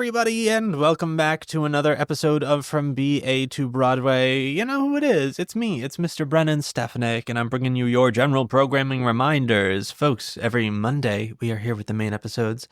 everybody, and welcome back to another episode of From BA to Broadway. You know who it is. It's me. It's Mr. Brennan, Stefanik, and I'm bringing you your general programming reminders. Folks, every Monday, we are here with the main episodes.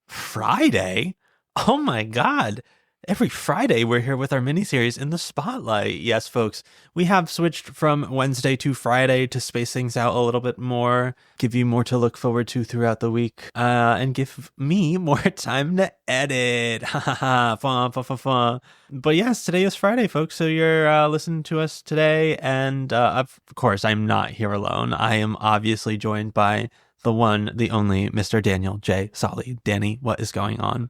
Friday? Oh my God. Every Friday, we're here with our miniseries In the Spotlight. Yes, folks, we have switched from Wednesday to Friday to space things out a little bit more, give you more to look forward to throughout the week, and give me more time to edit. Ha ha ha, fun. But yes, today is Friday, folks, so you're listening to us today, and of course, I'm not here alone. I am obviously joined by the one, the only Mr. Daniel J. Solly. Danny, what is going on?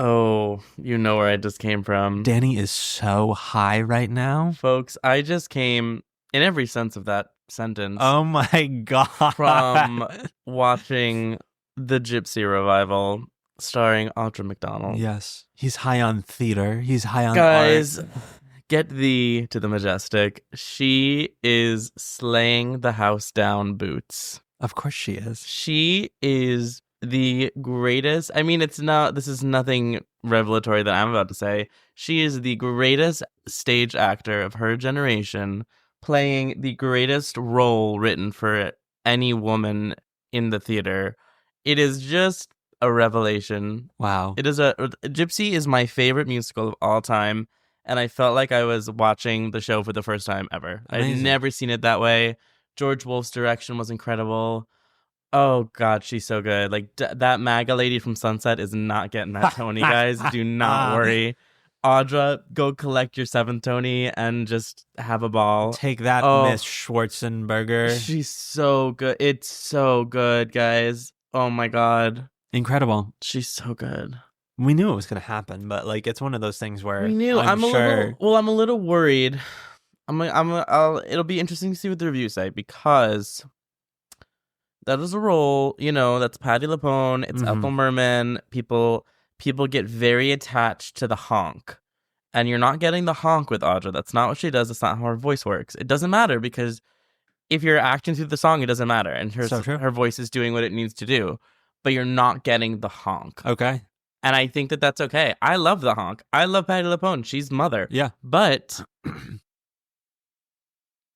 Oh, you know where I just came from. Danny is so high right now. Folks, I just came, in every sense of that sentence, Oh my God. from watching the Gypsy Revival starring Audra McDonald. Yes. He's high on theater. He's high on Guys, art. get thee to the Majestic. She is slaying the house down, Boots. Of course she is. She is the greatest. I mean, this is nothing revelatory that I'm about to say. She is the greatest stage actor of her generation, playing the greatest role written for any woman in the theater. It is just a revelation. Wow. Gypsy is my favorite musical of all time, and I felt like I was watching the show for the first time ever. Amazing. I'd never seen it that way. George Wolfe's direction was incredible. Oh, God, she's so good. Like, that MAGA lady from Sunset is not getting that Tony, guys. Do not worry. Audra, go collect your 7th Tony and just have a ball. Take that, Miss Schwarzenberger. She's so good. It's so good, guys. Oh, my God. Incredible. She's so good. We knew it was going to happen, but, like, it's one of those things where we knew. I'm a little worried. It'll be interesting to see what the reviews say, because that is a role, that's Patti LuPone, it's Ethel Merman. People get very attached to the honk. And you're not getting the honk with Audra. That's not what she does. That's not how her voice works. It doesn't matter, because if you're acting through the song, it doesn't matter. And her voice is doing what it needs to do. But you're not getting the honk. Okay. And I think that that's okay. I love the honk. I love Patti LuPone. She's mother. Yeah. But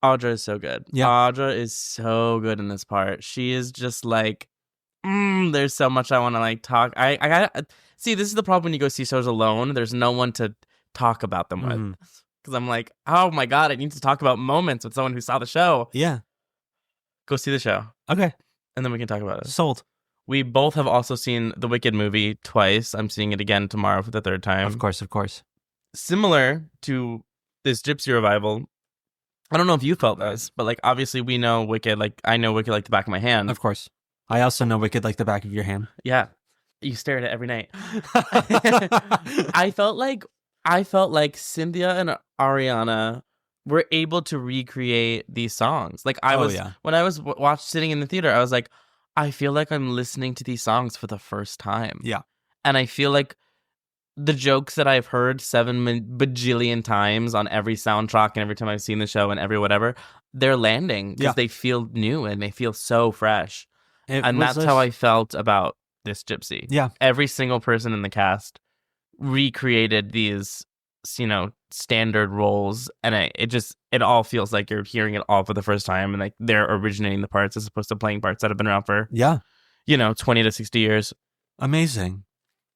Audra is so good. Yeah. Audra is so good in this part. She is just like, there's so much I want to like talk. I got see. This is the problem when you go see shows alone. There's no one to talk about them with, because I'm like, oh my God, I need to talk about moments with someone who saw the show. Yeah. Go see the show. Okay. And then we can talk about it. Sold. We both have also seen the Wicked movie twice. I'm seeing it again tomorrow for the 3rd time. Of course. Similar to this Gypsy Revival. I don't know if you felt this, but like obviously we know Wicked. Like I know Wicked like the back of my hand. Of course. I also know Wicked like the back of your hand. Yeah, you stare at it every night. I felt like Cynthia and Ariana were able to recreate these songs. Like when I was sitting in the theater, I was like, I feel like I'm listening to these songs for the first time. Yeah, and I feel like the jokes that I've heard 7 bajillion times on every soundtrack and every time I've seen the show and every whatever, they're landing because they feel new and they feel so fresh. And that's how I felt about this Gypsy. Yeah. Every single person in the cast recreated these, standard roles. And it all feels like you're hearing it all for the first time. And like they're originating the parts as opposed to playing parts that have been around for, 20 to 60 years. Amazing.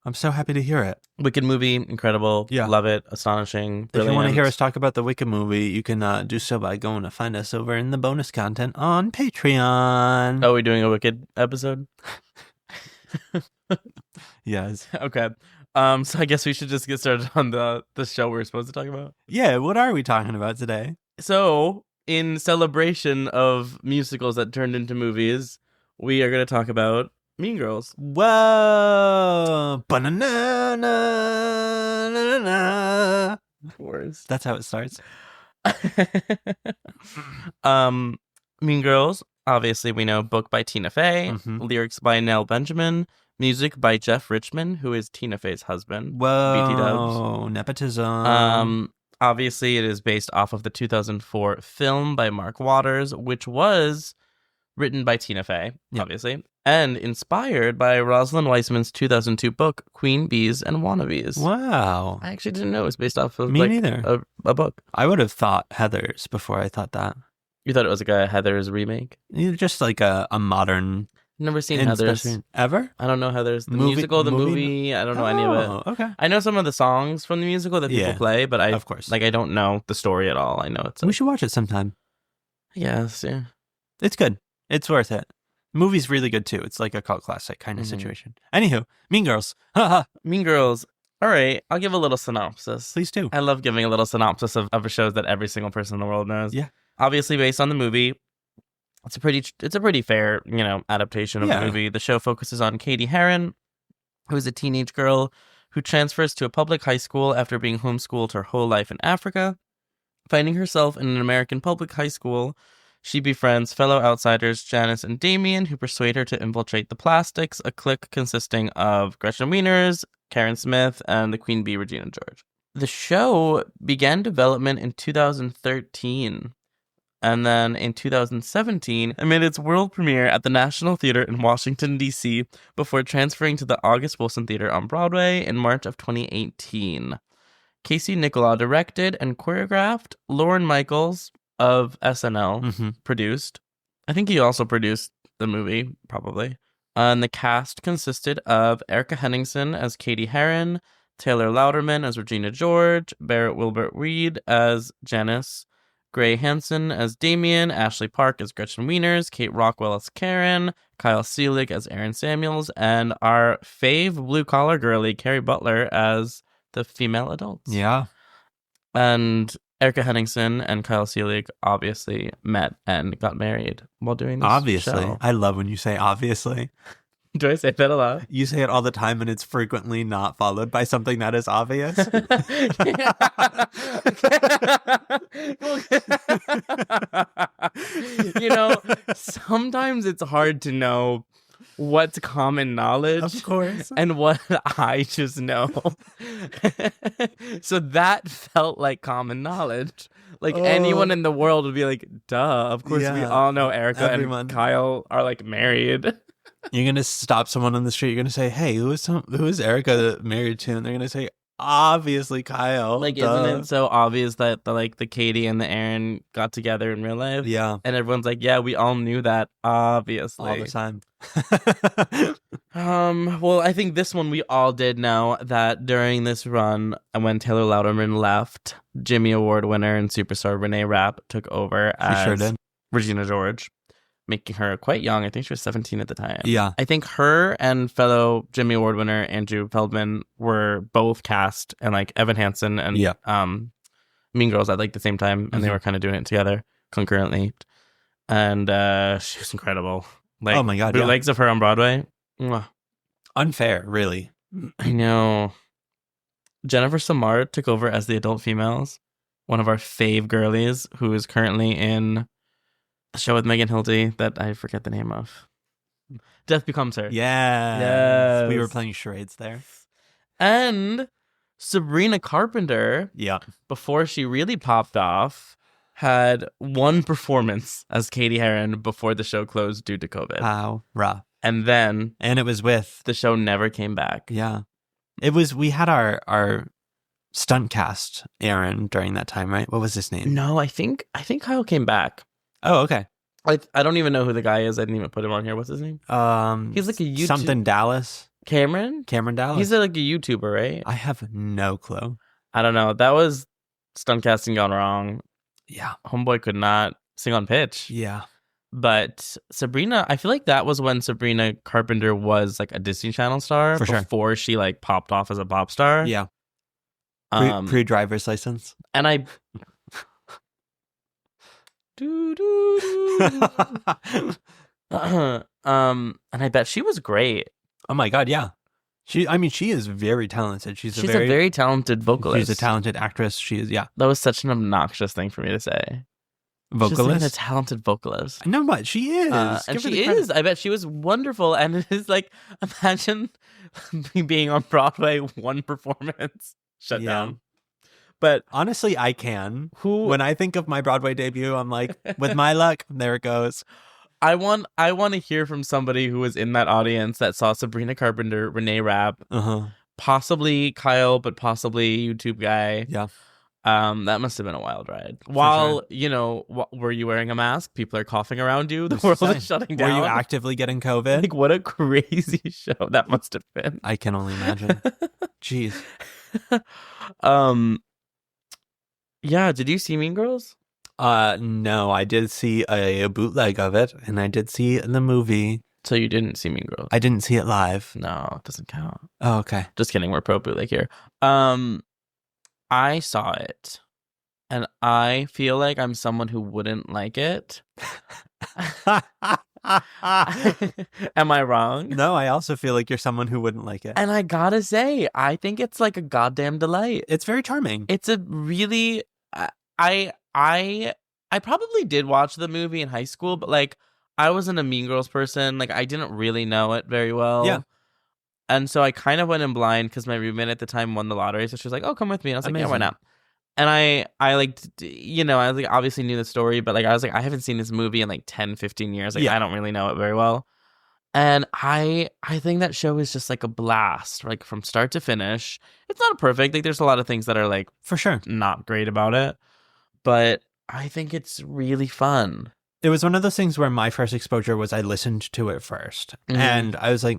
I'm so happy to hear it. Wicked movie, incredible. Yeah. Love it. Astonishing. Brilliant. If you want to hear us talk about the Wicked movie, you can do so by going to find us over in the bonus content on Patreon. Oh, we're doing a Wicked episode? Yes. Okay. So I guess we should just get started on the show we're supposed to talk about. Yeah, what are we talking about today? So, in celebration of musicals that turned into movies, we are going to talk about Mean Girls. Whoa! Ba-na-na-na-na-na-na. Words. That's how it starts. Mean Girls, obviously we know, book by Tina Fey, lyrics by Nell Benjamin, music by Jeff Richman, who is Tina Fey's husband. Whoa! BT Dubs. Nepotism. Obviously it is based off of the 2004 film by Mark Waters, which was written by Tina Fey, obviously. and inspired by Rosalind Weissman's 2002 book, Queen Bees and Wannabes. Wow. I actually didn't know it was based off of Me neither. A book. I would have thought Heathers before I thought that. You thought it was like a Heathers remake? Just like a modern... Never seen Heathers. Ever? I don't know Heathers. The musical, the movie, I don't know any of it. Okay. I know some of the songs from the musical that people play, but of course. I don't know the story at all. I know it's... We should watch it sometime. Yes, yeah. It's good. It's worth it. The movie's really good too. It's like a cult classic kind of situation. Anywho, Mean Girls. Mean Girls. All right, I'll give a little synopsis. Please do. I love giving a little synopsis of a show that every single person in the world knows. Yeah. Obviously based on the movie. It's a pretty fair, adaptation of the movie. The show focuses on Katie Heron, who is a teenage girl who transfers to a public high school after being homeschooled her whole life in Africa. Finding herself in an American public high school, she befriends fellow outsiders Janice and Damien, who persuade her to infiltrate the Plastics, a clique consisting of Gretchen Wieners, Karen Smith, and the Queen Bee Regina George. The show began development in 2013. And then in 2017, it made its world premiere at the National Theater in Washington, D.C., before transferring to the August Wilson Theater on Broadway in March of 2018. Casey Nicolau directed and choreographed. Lorne Michaels of SNL produced. I think he also produced the movie, probably. And the cast consisted of Erica Henningsen as Katie Heron, Taylor Louderman as Regina George, Barrett Wilbert Reed as Janice, Gray Hansen as Damien, Ashley Park as Gretchen Wieners, Kate Rockwell as Karen, Kyle Seelig as Aaron Samuels, and our fave blue-collar girly, Carrie Butler, as the female adults. Yeah. And Erica Henningsen and Kyle Seelig obviously met and got married while doing this show. I love when you say obviously. Do I say that a lot? You say it all the time, and it's frequently not followed by something that is obvious. Sometimes it's hard to know what's common knowledge. Of course. And what I just know. So that felt like common knowledge. Like anyone in the world would be like, duh, of course we all know Erica and Kyle are like married. You're going to stop someone on the street. You're going to say, hey, who is Erica married to? And they're going to say, obviously Kyle. Like, isn't it so obvious that the Katie and the Aaron got together in real life? Yeah. And everyone's like, yeah, we all knew that, obviously. All the time. Well, I think this one we all did know that during this run, when Taylor Louderman left, Jimmy Award winner and superstar Renee Rapp took over as Regina George, making her quite young. I think she was 17 at the time. Yeah. I think her and fellow Jimmy Award winner Andrew Feldman were both cast, and like Evan Hansen and Mean Girls at like the same time, and they were kind of doing it together concurrently. And she was incredible. Like, oh my God, legs of her on Broadway. Mwah. Unfair, really. I know. Jennifer Samar took over as the adult females, one of our fave girlies, who is currently in a show with Megan Hilty that I forget the name of. Death Becomes Her. Yes. We were playing charades there. And Sabrina Carpenter, before she really popped off, had one performance as Katie Heron before the show closed due to COVID. How rough. And it was with the show never came back. Yeah. We had our stunt cast Aaron during that time, right? What was his name? No, I think Kyle came back. Oh, okay. I don't even know who the guy is. I didn't even put him on here. What's his name? He's like a YouTuber. Something Dallas. Cameron Dallas. He's like a YouTuber, right? I have no clue. I don't know. That was stunt casting gone wrong. Yeah. Homeboy could not sing on pitch. Yeah. But Sabrina, I feel like that was when Sabrina Carpenter was like a Disney Channel star before she like popped off as a pop star. Yeah. Pre-driver's license. And I and I bet she was great. Oh my God, yeah. She is very talented. She's a very talented vocalist. She's a talented actress. She is, yeah. That was such an obnoxious thing for me to say. Vocalist? She's a talented vocalist. No, but she is. And she is. I bet she was wonderful. And it is like, imagine me being on Broadway, one performance, shut down. But honestly, I can. When I think of my Broadway debut, I'm like, with my luck, there it goes. I want to hear from somebody who was in that audience that saw Sabrina Carpenter, Renee Rapp, possibly Kyle, but possibly YouTube guy. Yeah. That must have been a wild ride. While, were you wearing a mask? People are coughing around you. The world is shutting down. Were you actively getting COVID? Like, what a crazy show that must have been. I can only imagine. Jeez. Yeah, did you see Mean Girls? No, I did see a bootleg of it, and I did see the movie. So you didn't see Mean Girls? I didn't see it live. No, it doesn't count. Oh, okay. Just kidding. We're pro bootleg here. I saw it, and I feel like I'm someone who wouldn't like it. Am I wrong? No, I also feel like you're someone who wouldn't like it. And I gotta say, I think it's like a goddamn delight. It's very charming. It's a really... I probably did watch the movie in high school, but like I wasn't a Mean Girls person. Like I didn't really know it very well. Yeah. And so I kind of went in blind because my roommate at the time won the lottery. So she was like, "Oh, come with me." And I was like, Amazing. "Yeah, why not?" And I like, I like obviously knew the story, but like I was like, I haven't seen this movie in like 10, 15 years. Like I don't really know it very well. And I think that show is just like a blast, like from start to finish. It's not perfect. Like there's a lot of things that are like for sure not great about it, but I think it's really fun. It was one of those things where my first exposure was I listened to it first, and I was like,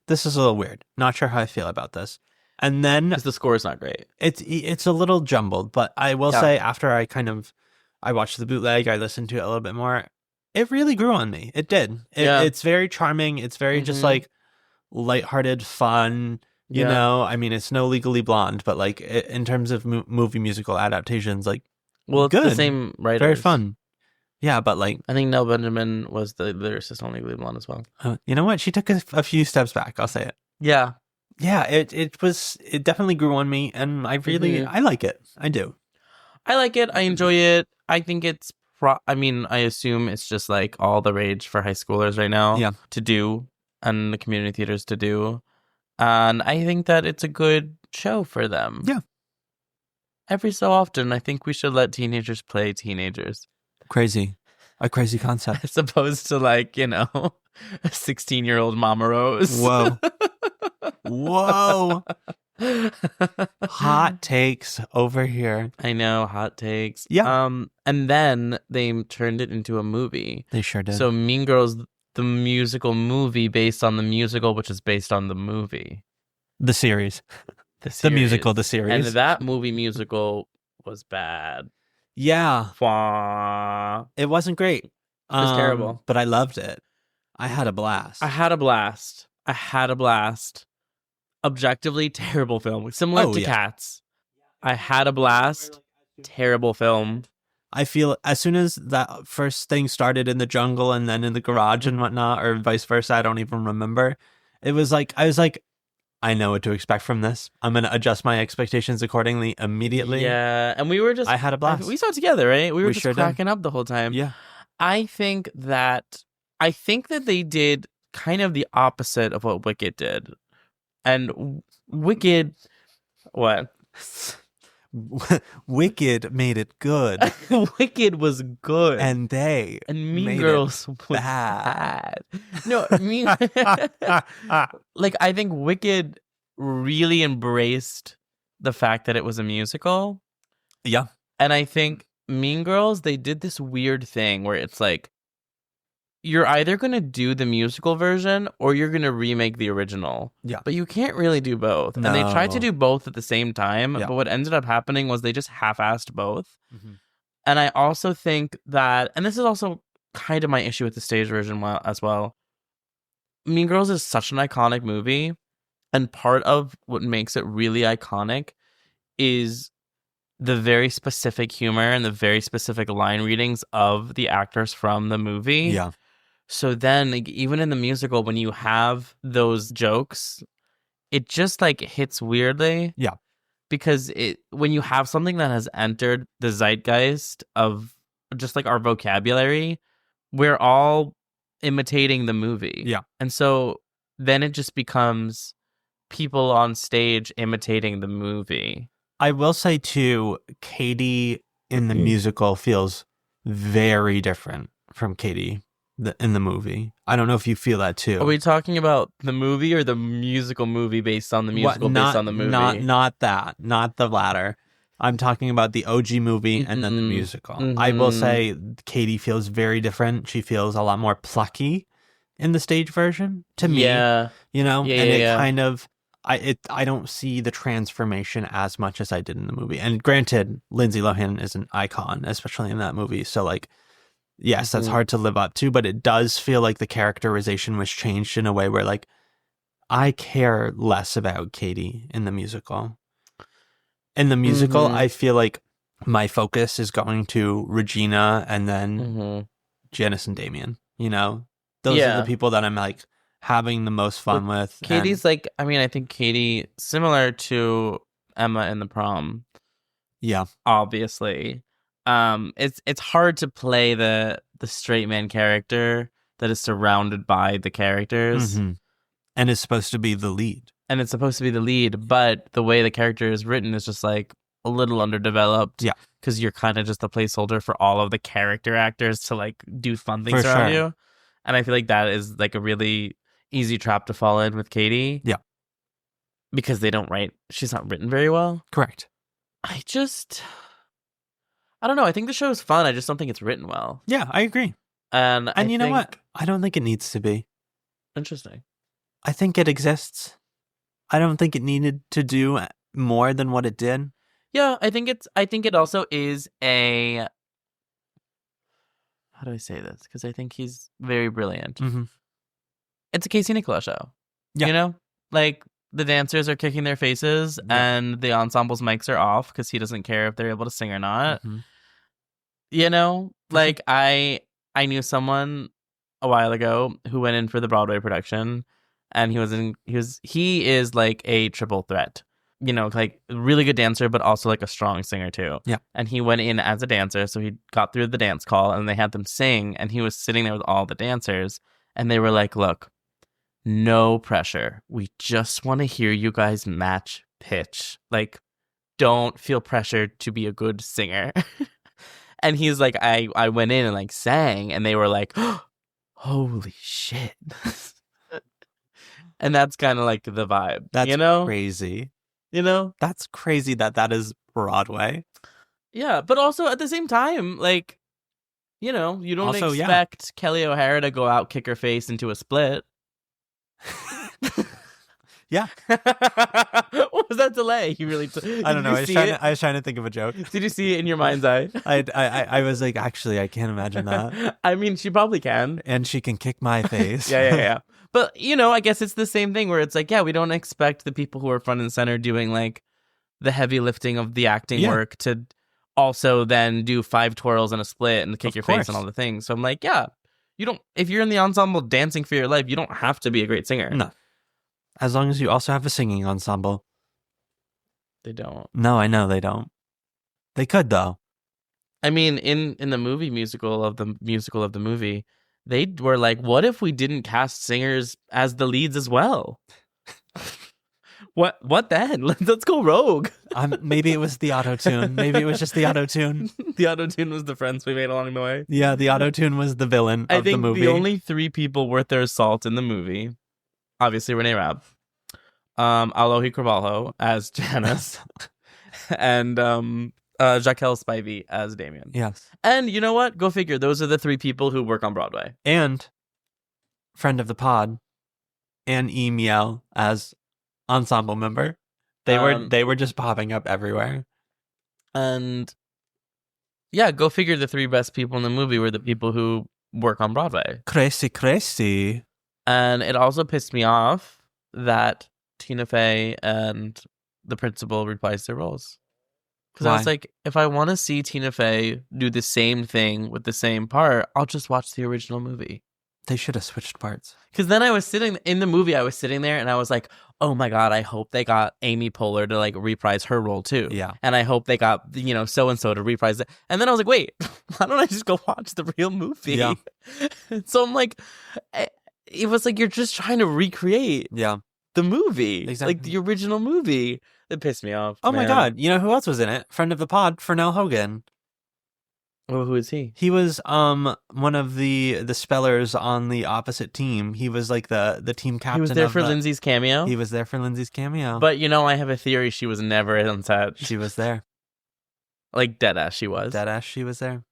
this is a little weird. Not sure how I feel about this. And then because the score is not great. It's a little jumbled, but I will say after I watched the bootleg, I listened to it a little bit more. It really grew on me. It did. It's very charming. It's very just like lighthearted fun. You know, I mean, it's no Legally Blonde, but like in terms of movie musical adaptations, like it's good. The same writers. Very fun. Yeah, but like I think Nell Benjamin was the lyricist on Legally Blonde as well. You know what? She took a few steps back. I'll say it. Yeah. Yeah, it definitely grew on me, and I really I like it. I do. I like it. I enjoy it. I think it's I assume it's just like all the rage for high schoolers right now to do, and the community theaters to do. And I think that it's a good show for them. Yeah. Every so often, I think we should let teenagers play teenagers. A crazy concept. As opposed to like, a 16-year-old Mama Rose. Whoa. Whoa. Hot takes over here. I know, hot takes. Yeah. And then they turned it into a movie. They sure did. So Mean Girls, the musical movie based on the musical, which is based on the movie. The series. The musical, the series. And that movie musical was bad. Yeah. Wah. It wasn't great. It was terrible. But I loved it. I had a blast. Objectively terrible film. Similar to Cats. I had a blast. Terrible film. I feel as soon as that first thing started in the jungle and then in the garage and whatnot, or vice versa, I don't even remember. It was like, I was like, I know what to expect from this. I'm going to adjust my expectations accordingly immediately. Yeah. And I had a blast. We saw it together, right? We were just cracking up the whole time. Yeah. I think that they did kind of the opposite of what Wicked did. And Wicked, what? Wicked made it good. Wicked was good. And Mean Girls was bad. No, like I think Wicked really embraced the fact that it was a musical. Yeah. And I think Mean Girls, they did this weird thing where it's like, you're either going to do the musical version or you're going to remake the original. Yeah. But you can't really do both. No. And they tried to do both at the same time. Yeah. But what ended up happening was they just half-assed both. Mm-hmm. And I also think that, and this is also kind of my issue with the stage version as well. Mean Girls is such an iconic movie. And part of what makes it really iconic is the very specific humor and the very specific line readings of the actors from the movie. Yeah. So then, like, even in the musical, when you have those jokes, it just like hits weirdly. Yeah. Because when you have something that has entered the zeitgeist of just like our vocabulary, we're all imitating the movie. Yeah. And so then it just becomes people on stage imitating the movie. I will say too, Katie in the musical feels very different from Katie in the movie. I don't know if you feel that too. Are we talking about the movie or the musical movie based on the musical based on the movie? Not that. Not the latter. I'm talking about the OG movie and then the musical. I will say Katie feels very different. She feels a lot more plucky in the stage version to me. Yeah. You know? And it kind of I don't see the transformation as much as I did in the movie. And granted, Lindsay Lohan is an icon, especially in that movie. So like, yes, that's hard to live up to, but it does feel like the characterization was changed in a way where like I care less about Katie in the musical. In the musical, I feel like my focus is going to Regina and then Janice and Damien. You know, those are the people that I'm like having the most fun with. Katie's like, I mean, I think Katie, similar to Emma in The Prom. Yeah, obviously. It's hard to play the straight man character that is surrounded by the characters, and is supposed to be the lead. And it's supposed to be the lead, but the way the character is written is just like a little underdeveloped. Yeah. Because you're kind of just a placeholder for all of the character actors to like do fun things around you. And I feel like that is like a really easy trap to fall in with Katie. Yeah. Because she's not written very well. Correct. I don't know. I think the show is fun. I just don't think it's written well. Yeah, I agree. And you know what? I don't think it needs to be. Interesting. I think it exists. I don't think it needed to do more than what it did. Yeah, I think it also is how do I say this? Because I think he's very brilliant. It's a Casey Nicholaw show. Yeah. You know? Like, the dancers are kicking their faces and the ensemble's mics are off because he doesn't care if they're able to sing or not. You know? Like, I knew someone a while ago who went in for the Broadway production. And he is like a triple threat, you know, like a really good dancer, but also like a strong singer too. Yeah. And he went in as a dancer. So he got through the dance call and they had them sing. And he was sitting there with all the dancers. And they were like, look, no pressure. We just want to hear you guys match pitch. Like, don't feel pressured to be a good singer. And he's like, I went in and like sang and they were like, oh, holy shit. And that's kind of like the vibe. That's you know? Crazy. You know? That's crazy that is Broadway. Yeah, but also at the same time, like, you know, you don't expect Kelly O'Hara to go out, kick her face into a split. Yeah. What was that delay? You really? I don't know. I was trying to think of a joke. Did you see it in your mind's eye? I was like, actually, I can't imagine that. I mean, she probably can, and she can kick my face. Yeah. But you know, I guess it's the same thing where it's like, yeah, we don't expect the people who are front and center doing like the heavy lifting of the acting work to also then do 5 twirls and a split and kick your face and all the things. So I'm like, yeah, you don't. If you're in the ensemble dancing for your life, you don't have to be a great singer. No. As long as you also have a singing ensemble. They don't. No, I know they don't. They could though. I mean, in the musical of the movie, they were like, what if we didn't cast singers as the leads as well? What then? Let's go rogue. Maybe it was the auto-tune. Maybe it was just the auto-tune. The auto-tune was the friends we made along the way. Yeah, the auto-tune was the villain of the movie. I think the only 3 people worth their salt in the movie, obviously Renee Rapp, Alohi Carvalho as Janice, and Jaquel Spivey as Damien. Yes. And you know what? Go figure. Those are the 3 people who work on Broadway. And friend of the pod, Anne E. Miel as ensemble member. They were just popping up everywhere. And yeah, go figure the 3 best people in the movie were the people who work on Broadway. Crazy. And it also pissed me off that Tina Fey and the principal reprised their roles. Because I was like, if I want to see Tina Fey do the same thing with the same part, I'll just watch the original movie. They should have switched parts. Because then I was sitting in the movie, I was sitting there and I was like, oh my God, I hope they got Amy Poehler to like reprise her role too. Yeah. And I hope they got, you know, so-and-so to reprise it. And then I was like, wait, why don't I just go watch the real movie? Yeah. So I'm like, it was like, you're just trying to recreate the movie. Exactly. Like the original movie. It pissed me off. Oh my God. You know who else was in it? Friend of the pod, Fernell Hogan. Oh, who is he? He was one of the spellers on the opposite team. He was like the team captain. He was there for Lindsay's cameo? He was there for Lindsay's cameo. But, I have a theory she was never on set. She was there. Like, deadass she was. Deadass she was there.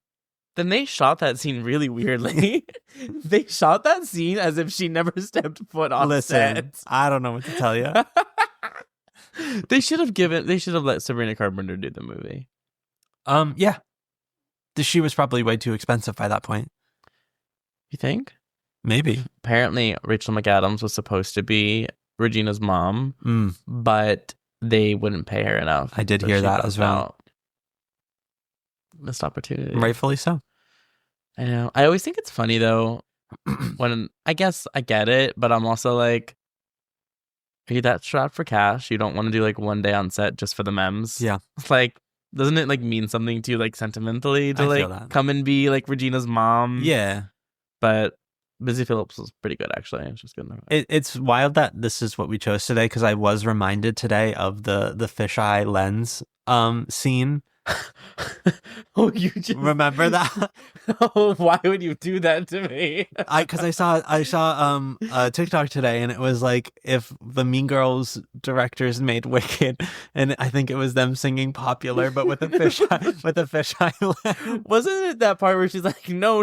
Then they shot that scene really weirdly. They shot that scene as if she never stepped foot on set. I don't know what to tell you. They should have let Sabrina Carpenter do the movie. Yeah. She was probably way too expensive by that point. You think? Maybe. Apparently, Rachel McAdams was supposed to be Regina's mom, but they wouldn't pay her enough. I did hear that as well. Missed opportunity. Rightfully so. I know. I always think it's funny, though, when I guess I get it, but I'm also like, are you that strapped for cash? You don't want to do like one day on set just for the memes? Yeah. Like, doesn't it like mean something to you like sentimentally to like come and be like Regina's mom? Yeah. But Busy Phillips was pretty good, actually. It's just good. It's wild that this is what we chose today, because I was reminded today of the fisheye lens scene. Oh, you just remember that? Oh, why would you do that to me? Because I saw a TikTok today, and it was like if the Mean Girls directors made Wicked, and I think it was them singing Popular, but with a fisheye lens. Wasn't it that part where she's like, no,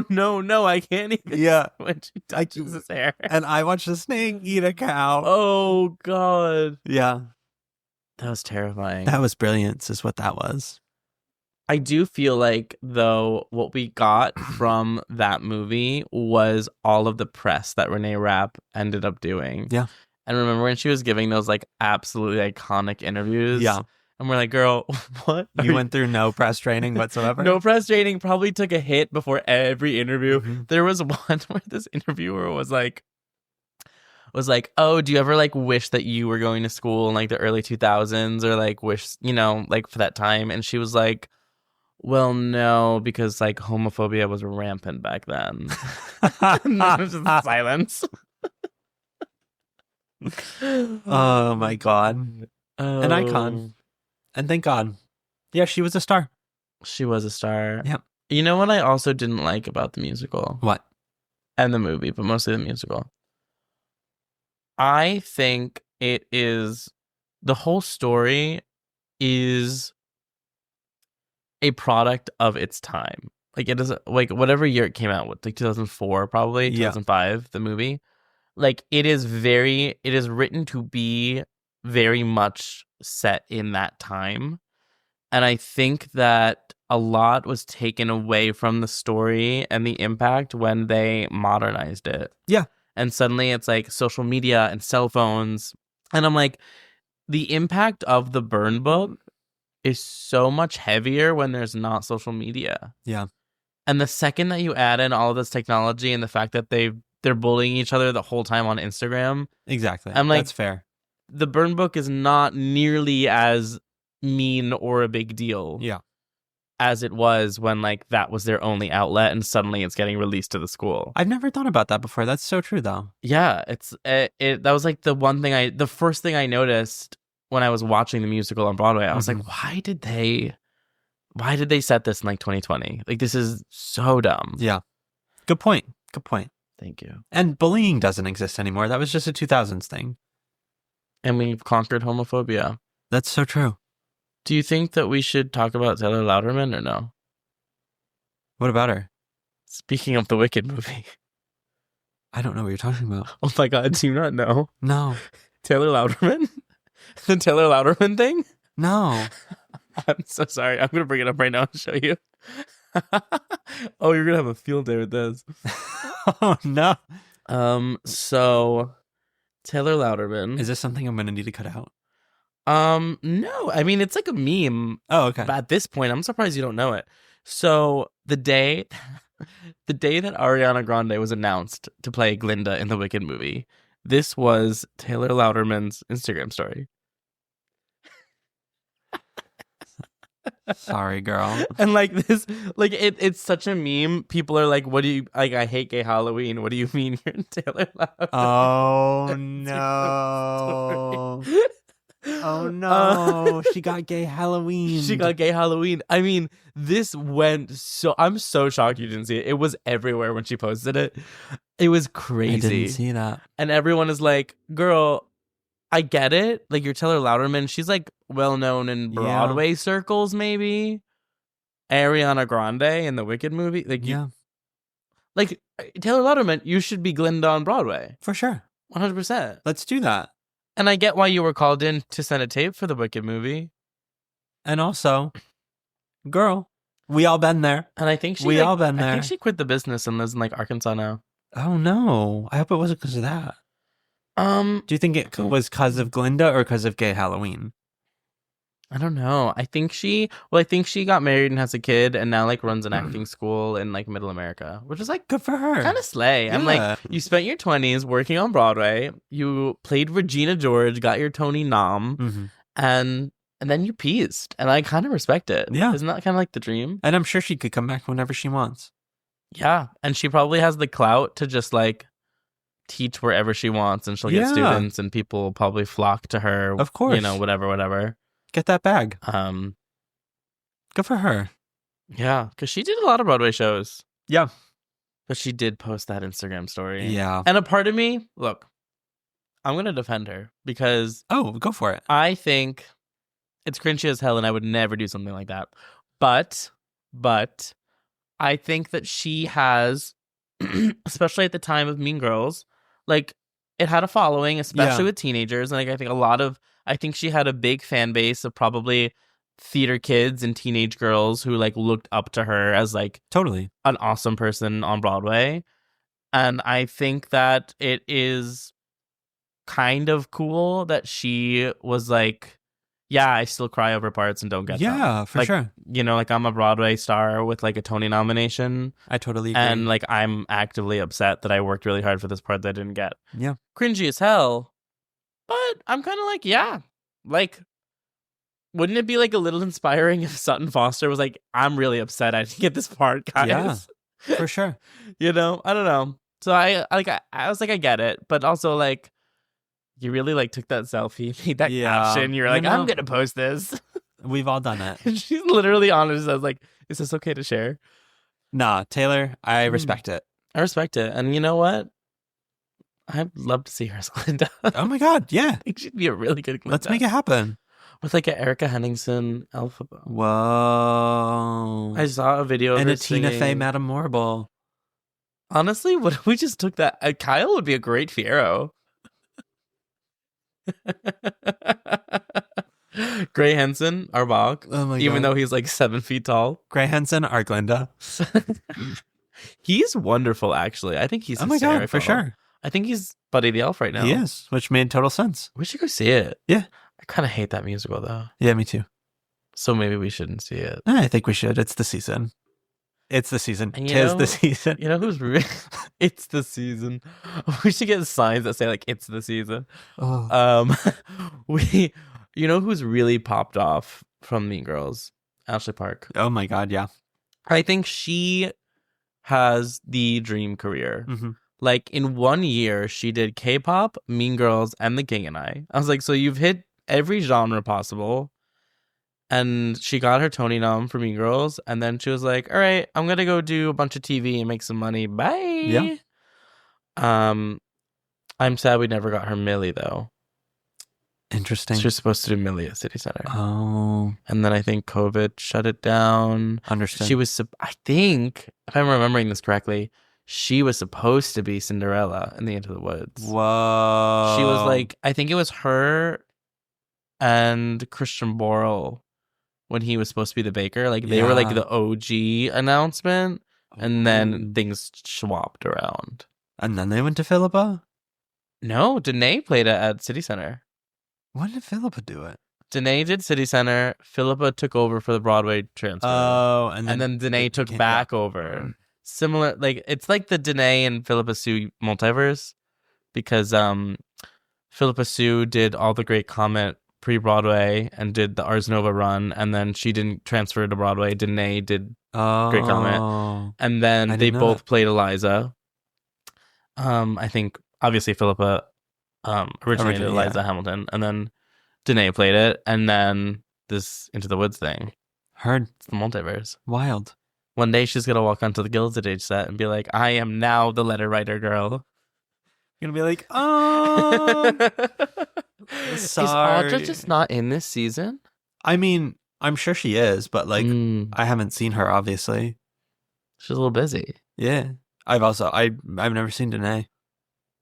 I can't even? Yeah, when she touches his hair, and I watched a snake eat a cow. Oh God, yeah, that was terrifying. That was brilliance, is what that was. I do feel like, though, what we got from that movie was all of the press that Renee Rapp ended up doing. Yeah. And remember when she was giving those, like, absolutely iconic interviews? Yeah. And we're like, girl, what? You went through no press training whatsoever? No press training, probably took a hit before every interview. Mm-hmm. There was one where this interviewer was like, oh, do you ever like wish that you were going to school in like the early 2000s, or like wish, like for that time? And she was like, well, no, because like homophobia was rampant back then. Just silence. Oh my God. An icon. And thank God. Yeah, she was a star. She was a star. Yeah. You know what I also didn't like about the musical? What? And the movie, but mostly the musical. I think it is, the whole story is a product of its time. Like, it is like whatever year it came out with, like 2004 probably, 2005, the movie. Like, it is written to be very much set in that time. And I think that a lot was taken away from the story and the impact when they modernized it. Yeah. And suddenly it's like social media and cell phones. And I'm like, the impact of the burn book is so much heavier when there's not social media. Yeah. And the second that you add in all of this technology and the fact that they're bullying each other the whole time on Instagram. Exactly. I'm like, that's fair. The burn book is not nearly as mean or a big deal. Yeah. As it was when like that was their only outlet, and suddenly it's getting released to the school. I've never thought about that before. That's so true, though. Yeah, that was like the first thing I noticed when I was watching the musical on Broadway. I was like, why did they set this in like 2020? Like, this is so dumb. Yeah. Good point. Thank you. And bullying doesn't exist anymore. That was just a 2000s thing. And we've conquered homophobia. That's so true. Do you think that we should talk about Taylor Louderman or no? What about her? Speaking of the Wicked movie. I don't know what you're talking about. Oh my God, do you not know? No. Taylor Louderman? The Taylor Louderman thing? No. I'm so sorry. I'm going to bring it up right now and show you. Oh, you're going to have a field day with this. Oh, no. So, Taylor Louderman. Is this something I'm going to need to cut out? No. I mean, it's like a meme. Oh, okay. But at this point, I'm surprised you don't know it. So, the day that Ariana Grande was announced to play Glinda in the Wicked movie, this was Taylor Louderman's Instagram story. Sorry, girl. And like this, like it's such a meme. People are like, "What do you like? I hate gay Halloween. What do you mean you're Taylor Louderman?" Oh no! Oh no, she got gay Halloween. She got gay Halloween. I mean, this went so... I'm so shocked you didn't see it. It was everywhere when she posted it. It was crazy. I didn't see that. And everyone is like, girl, I get it. Like, you're Taylor Louderman. She's, like, well-known in Broadway circles, maybe. Ariana Grande in the Wicked movie. Like, like, Taylor Louderman, you should be Glinda on Broadway. For sure. 100%. Let's do that. And I get why you were called in to send a tape for the Wicked movie. And also, girl, we all been there. And I think she... all been there. I think she quit the business and lives in, like, Arkansas now. Oh, no. I hope it wasn't because of that. Do you think it was because of Glinda or because of gay Halloween? I don't know. I think she got married and has a kid and now, like, runs an acting school in, like, Middle America, which is, like, good for her. Kind of slay. Yeah. I'm like, you spent your 20s working on Broadway. You played Regina George, got your Tony nom, and then you peased. And I kind of respect it. Yeah. Isn't that kind of like the dream? And I'm sure she could come back whenever she wants. Yeah. And she probably has the clout to just, like, teach wherever she wants, and she'll get students, and people will probably flock to her. Of course. You know, whatever. Get that bag. Good for her. Yeah, because she did a lot of Broadway shows. Yeah. But she did post that Instagram story. Yeah. And a part of me, look, I'm going to defend her because... Oh, go for it. I think it's cringy as hell and I would never do something like that. But I think that she has, especially at the time of Mean Girls, like, it had a following, especially with teenagers. And, like, I think she had a big fan base of probably theater kids and teenage girls who, like, looked up to her as, like, totally an awesome person on Broadway. And I think that it is kind of cool that she was like, yeah, I still cry over parts and don't get them. Yeah, for like, sure. You know, like, I'm a Broadway star with, like, a Tony nomination. I totally agree. And, like, I'm actively upset that I worked really hard for this part that I didn't get. Yeah. Cringy as hell. But I'm kind of like, yeah. Like, wouldn't it be, like, a little inspiring if Sutton Foster was like, I'm really upset I didn't get this part, guys? Yeah, for sure. You know? I don't know. So I was like, I get it. But also, like, you really, like, took that selfie, made that caption. You're like, I'm going to post this. We've all done it. And she's literally honest. I was like, is this okay to share? Nah, Taylor, I respect it. I respect it. And you know what? I'd love to see her as Glinda. Oh my God, yeah. I think she'd be a really good Glinda. Let's make it happen. With, like, an Erica Henningsen Elphaba. Whoa. I saw a video of and her a Tina Fey Madame Morrible. Honestly, what if we just took that? Kyle would be a great Fiero. Gray Henson, our Bog. Oh my God. Even though he's, like, 7 feet tall. Gray Henson, our Glinda. He's wonderful, actually. I think he's hysterical. Oh my God, for sure. I think he's Buddy the Elf right now. He is, which made total sense. We should go see it. Yeah. I kind of hate that musical, though. Yeah, me too. So maybe we shouldn't see it. I think we should. It's the season. It's the season. Tis the season. You know who's it's the season. We should get signs that say, like, it's the season. Oh. You know who's really popped off from Mean Girls? Ashley Park. Oh my God, yeah. I think she has the dream career. Mm-hmm. Like, in 1 year, she did K-pop, Mean Girls, and The King and I. I was like, so you've hit every genre possible. And she got her Tony nom for Mean Girls. And then she was like, all right, I'm going to go do a bunch of TV and make some money. Bye. Yeah. I'm sad we never got her Millie, though. Interesting. She was supposed to do Millie at City Center. Oh. And then I think COVID shut it down. Understood. She was, I think, if I'm remembering this correctly, she was supposed to be Cinderella in the Into the Woods. Whoa. She was like, I think it was her and Christian Borle when he was supposed to be the baker. Like, they were like the OG announcement, and then things swapped around. And then they went to Philippa? No, Danae played it at City Center. When did Philippa do it? Danae did City Center. Philippa took over for the Broadway transfer. Oh, and then Danae took back over. Similar, like, it's like the Danae and Philippa Sue multiverse, because Philippa Sue did All the Great Comet pre-Broadway and did the Ars Nova run, and then she didn't transfer to Broadway. Danae did Great Comet, and then they both played Eliza. I think obviously Philippa originated Eliza Hamilton, and then Danae played it, and then this Into the Woods thing. Heard. It's the multiverse. Wild. One day she's gonna walk onto the Gilded Age set and be like, I am now the letter writer girl. You're gonna be like, Is sorry. Audra just not in this season? I mean, I'm sure she is, but like, I haven't seen her, obviously. She's a little busy. Yeah. I've never seen Danae.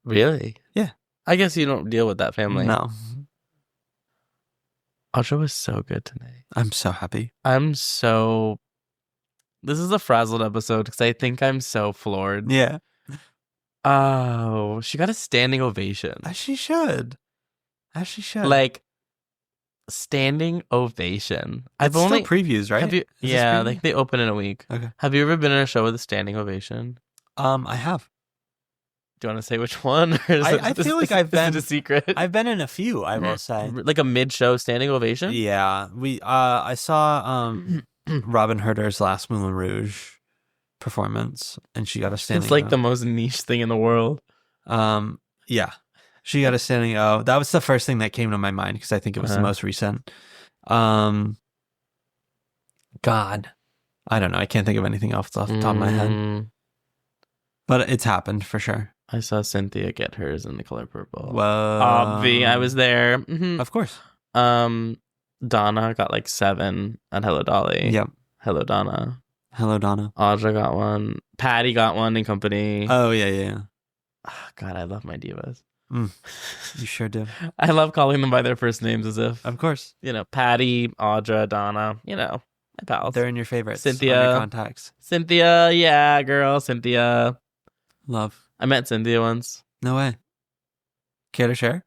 Really? Yeah. I guess you don't deal with that family. No. Audra was so good tonight. I'm so happy. This is a frazzled episode because I think I'm so floored. Yeah. Oh, she got a standing ovation. As she should. Like, standing ovation. It's still previews, right? Yeah, like they open in a week. Okay. Have you ever been in a show with a standing ovation? I have. Do you want to say which one? I feel like I've been a secret. I've been in a few, I will say. Like a mid-show standing ovation? Yeah. I saw Robin Herder's last Moulin Rouge performance, and she got a standing It's like the most niche thing in the world. Yeah. She got a standing O. That was the first thing that came to my mind because I think it was the most recent. God. I don't know. I can't think of anything else off the top of my head. But it's happened for sure. I saw Cynthia get hers in The Color Purple. Whoa. I was there. Mm-hmm. Of course. Donna got like 7 at Hello Dolly. Yep. Hello Donna. Audra got one. Patty got one in company. Oh, yeah. Oh, God, I love my divas. You sure do. I love calling them by their first names as if. Of course. Patty, Audra, Donna, my pals. They're in your favorites. Cynthia. On your contacts. Cynthia, yeah, girl, Cynthia. Love. I met Cynthia once. No way. Care to share?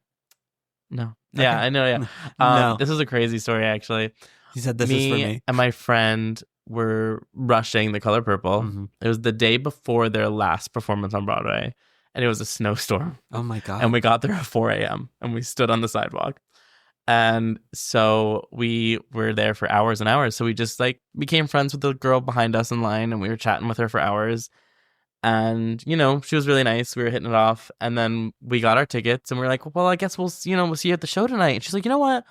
No. Okay. Yeah, I know, yeah. No. This is a crazy story, actually. He said this is for me. And my friend were rushing The Color Purple. Mm-hmm. It was the day before their last performance on Broadway, and it was a snowstorm. Oh my God. And we got there at 4 a.m. and we stood on the sidewalk. And so we were there for hours and hours. So we just like became friends with the girl behind us in line, and we were chatting with her for hours. And, she was really nice. We were hitting it off. And then we got our tickets and we were like, well, I guess we'll see you at the show tonight. And she's like, you know what?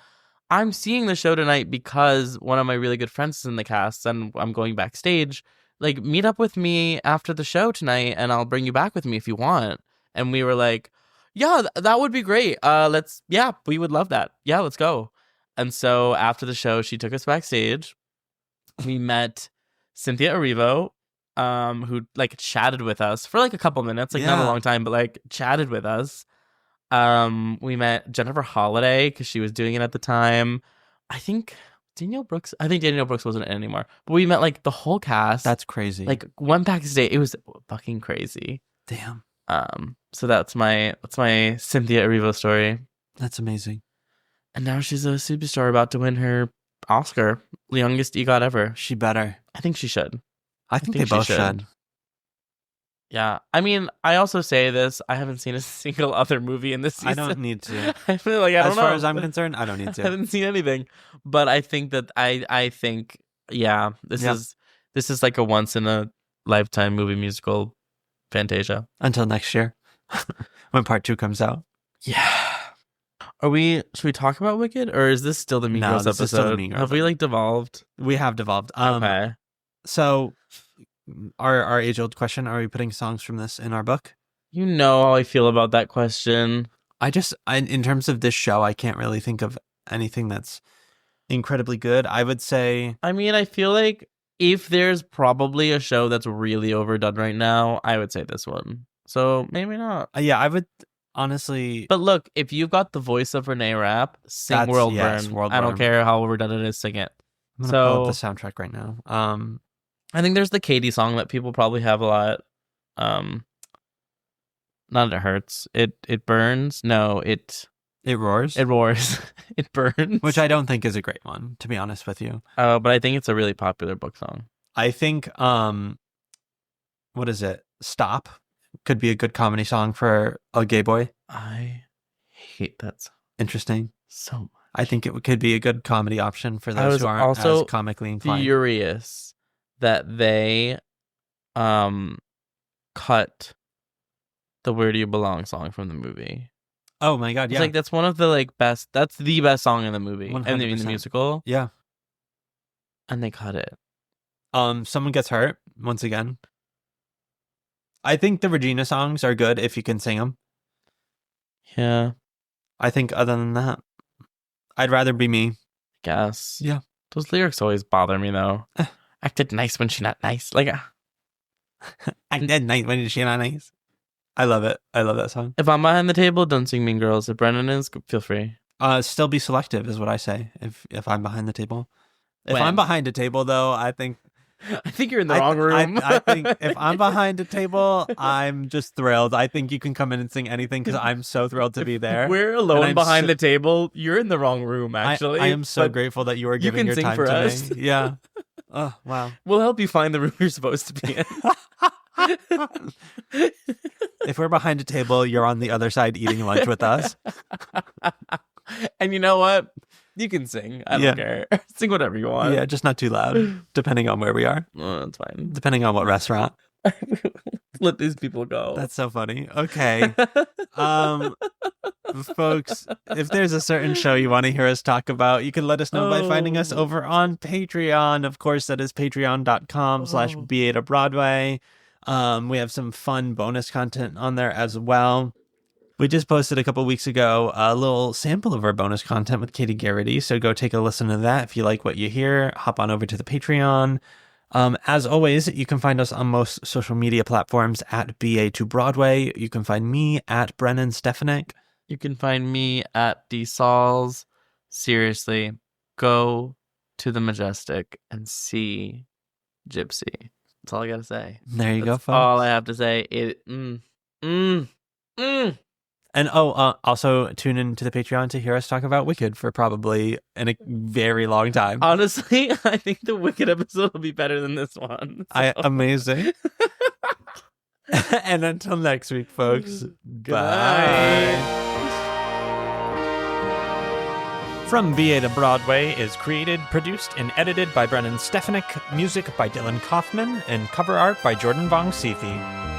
I'm seeing the show tonight because one of my really good friends is in the cast and I'm going backstage. Like, meet up with me after the show tonight and I'll bring you back with me if you want. And we were like, yeah, that would be great. We would love that. Yeah, let's go. And so after the show, she took us backstage. We met Cynthia Erivo, who like chatted with us for like a couple minutes, like not a long time, but like chatted with us. We met Jennifer Holliday because she was doing it at the time. I think Danielle Brooks wasn't in it anymore, but we met like the whole cast. That's crazy. Like went backstage. It was fucking crazy. Damn. So that's my Cynthia Erivo story. That's amazing. And now she's a superstar about to win her Oscar, the youngest EGOT ever. She better. I think she should. I think they both should. Yeah. I mean, I also say this. I haven't seen a single other movie in this season. I don't need to. I feel like I don't know. As far as I'm concerned, I don't need to. I haven't seen anything. But I think that this is like a once in a lifetime movie musical Fantasia. Until next year. When part 2 comes out. Yeah. Should we talk about Wicked, or is this still the Mean Girls episode? Is still the Mean Girls. Have we like devolved? We have devolved. Okay. So our age-old question, are we putting songs from this in our book? You know how I feel about that question. In terms of this show, I can't really think of anything that's incredibly good. I would say... I mean, I feel like if there's probably a show that's really overdone right now, I would say this one. So maybe not. Yeah, I would honestly... But look, if you've got the voice of Renee Rapp, sing World Burn. I don't care how overdone it is, sing it. I'm going to pull up the soundtrack right now. I think there's the Katie song that people probably have a lot. Not It Hurts. It burns. No, it roars. It roars. It burns. Which I don't think is a great one, to be honest with you. But I think it's a really popular book song. I think what is it? Stop could be a good comedy song for a gay boy. I hate that song. Interesting. So much. I think it could be a good comedy option for those who aren't as comically inclined. Furious that they cut the Where Do You Belong song from the movie. Oh my god, It's yeah. like that's one of the like best. That's the best song in the movie and in the 100%. musical. Yeah. And they cut it. Someone gets hurt once again. I think the Regina songs are good if you can sing them. Yeah. I think other than that, I'd rather be me. Guess. Yeah. Those lyrics always bother me though. Acted nice when she not nice. Like, Acted nice when she not nice. I love it. I love that song. if I'm behind the table, don't sing Mean Girls. If Brennan is, feel free. Still be selective is what I say. If I'm behind the table. If When? I'm behind a table, though, I think you're in the wrong room. I think if I'm behind a table, I'm just thrilled. I think you can come in and sing anything because I'm so thrilled to be there. We're alone behind the table. You're in the wrong room, actually. I am so grateful that you are giving your time to us. me. Yeah. Oh, wow. We'll help you find the room you're supposed to be in. If we're behind a table, you're on the other side eating lunch with us. And you know what? You can sing. I don't care. Sing whatever you want. Yeah, just not too loud, depending on where we are. Oh, that's fine. Depending on what restaurant. Let these people go. That's so funny. Okay. Folks, if there's a certain show you want to hear us talk about, you can let us know by finding us over on Patreon. Of course, that is patreon.com/BA2Broadway. We have some fun bonus content on there as well. We just posted a couple weeks ago a little sample of our bonus content with Katie Garrity, so go take a listen to that. If you like what you hear, hop on over to the Patreon. As always, you can find us on most social media platforms at BA2Broadway. You can find me at Brennan Stefanik. You can find me at DSauls. Seriously, go to the Majestic and see Gypsy. That's all I gotta say. There you go, That's folks. all I have to say. And also tune into the Patreon to hear us talk about Wicked for probably a very long time. Honestly, I think the Wicked episode will be better than this one. So. Amazing. And until next week, folks. Bye. From BA2Broadway is created, produced, and edited by Brennan Stefanik, music by Dylan Kaufman, and cover art by Jordan Vongsithi.